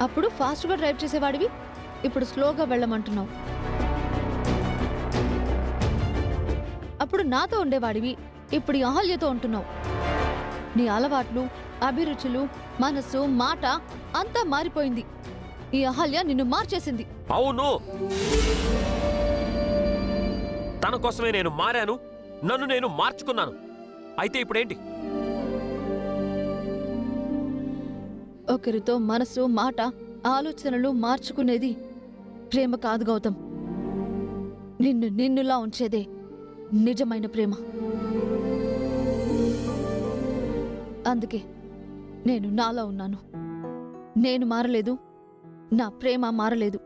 అప్పుడు ఫాస్ట్గా డ్రైవ్ చేసేవాడివి, ఇప్పుడు స్లోగా వెళ్ళమంటున్నావు. అప్పుడు నాతో ఉండేవాడివి, ఇప్పుడు ఈ అహల్యతో ఉంటున్నావు. నీ అలవాట్లు, అభిరుచులు, మనసు, మాట అంతా మారిపోయింది. ఈ అహల్య నిన్ను మార్చేసింది. అవును, తన కోసమే నేను మారాను, నన్ను నేను మార్చుకున్నాను. అయితే ఇప్పుడేంటి? ఒకరితో మనసు, మాట, ఆలోచనలు మార్చుకునేది ప్రేమ కాదు గౌతమ్. నిన్ను నిన్నులా ఉంచేదే నిజమైన ప్రేమ. అందుకే నేను నాలో ఉన్నాను. నేను మారలేదు, నా ప్రేమ మారలేదు,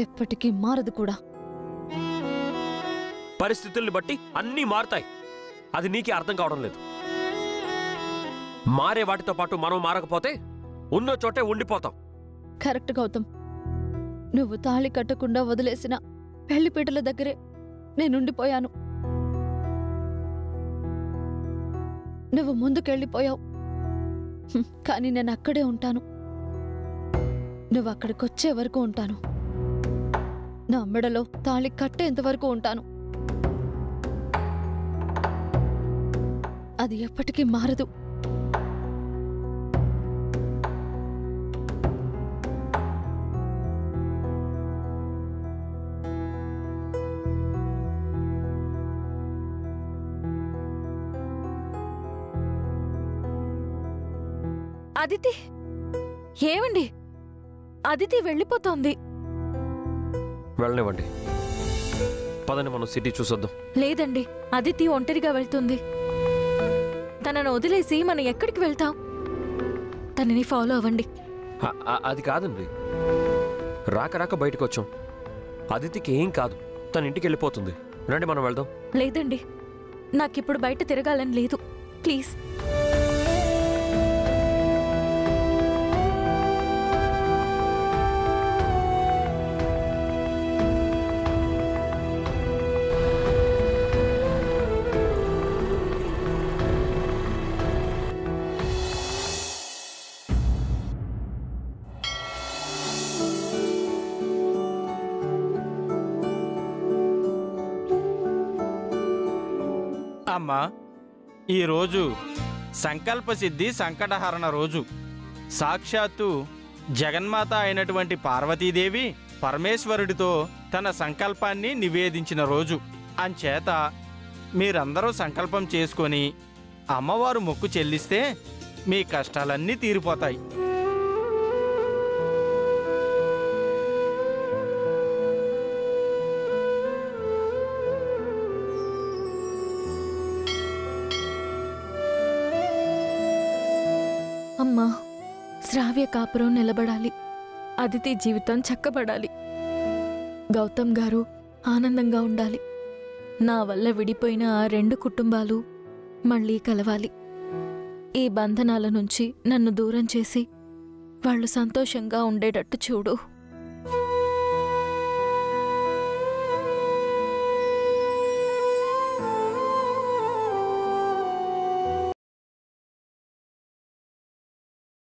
ఎప్పటికీ మారదు కూడా. పరిస్థితుల్ని బట్టి అన్నీ మారుతాయి, అది నీకే అర్థం కావడం లేదు. మారే వాటితో పాటు మనం మారకపోతే ఉన్న చోటే ఉండిపోతాం. కరెక్ట్ గౌతమ్. నువ్వు తాళి కట్టకుండా వదిలేసిన పెళ్లిపీటల దగ్గరే నేనుండిపోయాను. నువ్వు ముందుకెళ్ళిపోయావు, కానీ నేను అక్కడే ఉంటాను. నువ్వు అక్కడికొచ్చే వరకు ఉంటాను. నా మెడలో తాళి కట్టేంతవరకు ఉంటాను. అది ఎప్పటికీ మారదు. అదితి, ఏమండి? అదితి వెళ్ళిపోతోంది. వెళ్ళనివ్వండి, పదండి మనం సిటీ చూసొద్దాం. లేదండి, అదితి ఒంటరిగా వెళ్తుంది. తనను వదిలేసి మనం ఎక్కడికి వెళ్తాం? తనని ఫాలో అవ్వండి. అది కాదండి, రాక రాక బయటకు వచ్చాం. అదితికి ఏం కాదు, తన ఇంటికి వెళ్ళిపోతుంది. రండి మనం వెళ్దాం. లేదండి, నాకిప్పుడు బయట తిరగాలని లేదు, ప్లీజ్. అమ్మా, ఈరోజు సంకల్పసిద్ధి సంకటహరణ రోజు. సాక్షాత్తు జగన్మాత అయినటువంటి పార్వతీదేవి పరమేశ్వరుడితో తన సంకల్పాన్ని నివేదించిన రోజు. అంచేత మీరందరూ సంకల్పం చేసుకొని అమ్మవారు మొక్కు చెల్లిస్తే మీ కష్టాలన్నీ తీరిపోతాయి. అమ్మా, శ్రావ్య కాపురం నిలబడాలి, అదితి జీవితం చక్కబడాలి, గౌతమ్ గారు ఆనందంగా ఉండాలి. నా వల్ల విడిపోయిన ఆ 2 కుటుంబాలు మళ్ళీ కలవాలి. ఈ బంధనాల నుంచి నన్ను దూరం చేసి వాళ్ళు సంతోషంగా ఉండేటట్టు చూడు.